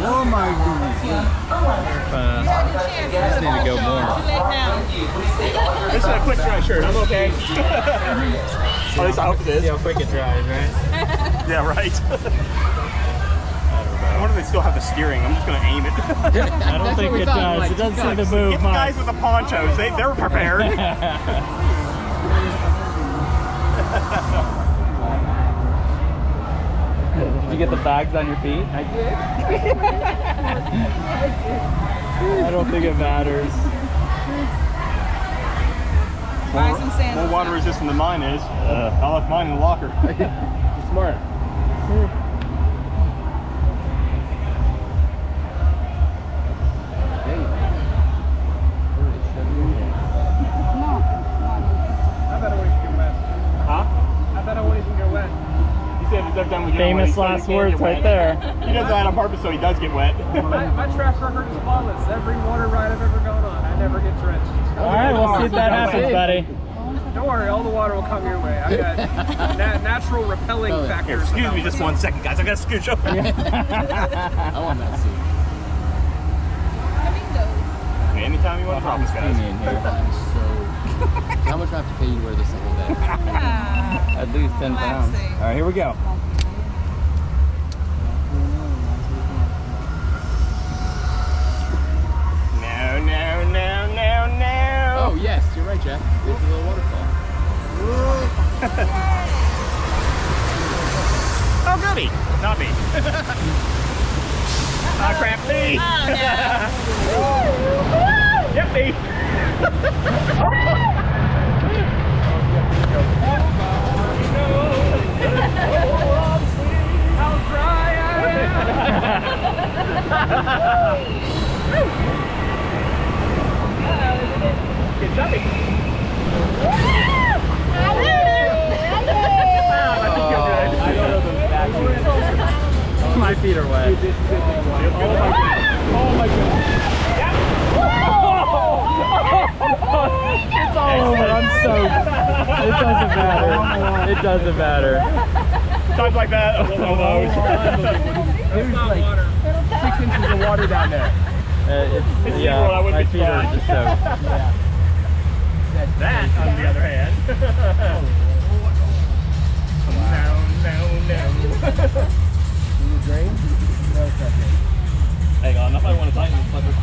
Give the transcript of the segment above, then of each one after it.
Oh my goodness. Just need to go more. This is a quick dry shirt. I'm okay. At least I hope it is. See how quick it dries, right? Yeah, right. I wonder if they still have the steering. I'm just going to aim it. I don't think it does. It doesn't seem to move Get the much. guys with the ponchos. They're prepared. Did you get the bags on your feet? I did. I don't think it matters. Buy some sandals. More water resistant than mine is. I left mine in the locker. Smart. Famous last words right there. He does that on purpose so he does get wet. My track record is flawless. Every water ride I've ever gone on, I never get drenched. All right, we'll see if that happens, buddy. Don't worry, all the water will come your way. I got natural repelling factors. Excuse me just 1 second, guys. I gotta scooch over. I want that seat. Anytime you want to promise, guys. I'm so... How much do I have to pay you to wear this the whole day? At least 10 pounds. All right, here we go. No. Oh, yes, you're right, Jack. There's a little waterfall. Oh, goody. Not me. Ah, crap, me. Oh, no. Yep, me. How dry I Get jumpy. My feet are wet. Oh my god. It's all over. I'm soaked. It doesn't matter. It doesn't matter. Times like that. There's like 6 inches of water down there. It's Yeah, I wouldn't my be feet are surprised. just soaked. That, on the other hand. No. Can you drain? No, it's not drain. Hang on, I might want to tighten this sucker.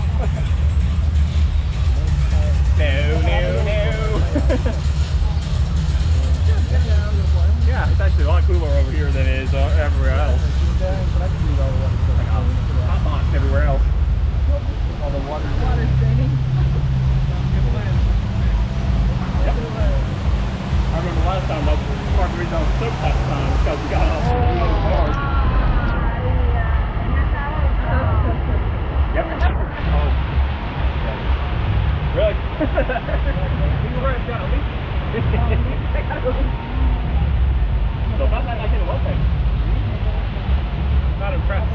No. Yeah, it's actually a lot cooler over here than it is everywhere else. Hot everywhere else. All the water's draining. Yep. I remember last time, part of the reason I was soaked last time was because we got off the cars. Yep. Really? You were right, got a leak. So about that, I get a what thing? Not impressed.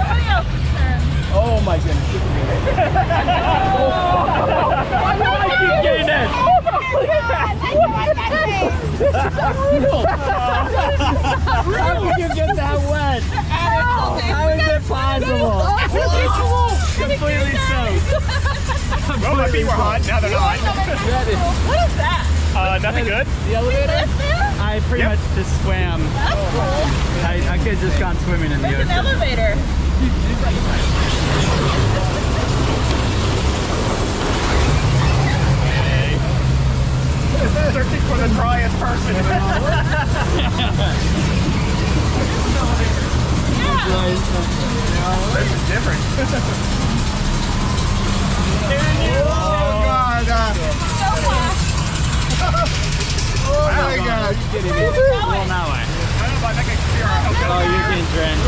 Nobody else's turn. Oh my goodness. I keep getting it. How did you get that wet? How is it possible? Completely soaked. Well, my feet were hot, now they're not. What is that? Nothing good. The elevator? I pretty much just swam. That's cool. I could have just gone swimming in the It's an ocean. elevator. different. Oh God! So fast. Oh my God! Getting it. Where's it Well, going? that way. I don't know if I think I can see our Oh, you're getting drenched.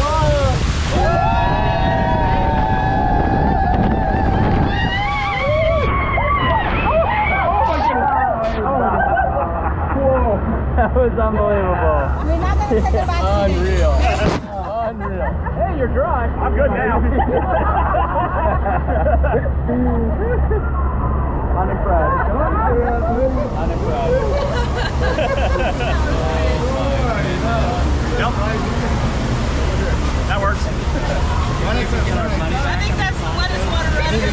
That was unbelievable. We're not going to take it back to Unreal. Unreal. Hey, you're dry. I'm good now. Unimpressed. Unimpressed. Nope. That works. I think that's the wettest water around here.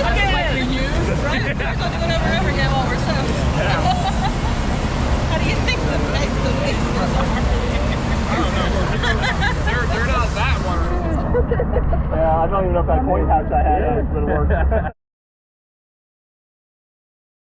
Like we use, right? We're not going to go over ever again while we're soaked. How do you think the taste of these They're not that water. Yeah, I don't even know if that coin pouch I had would work.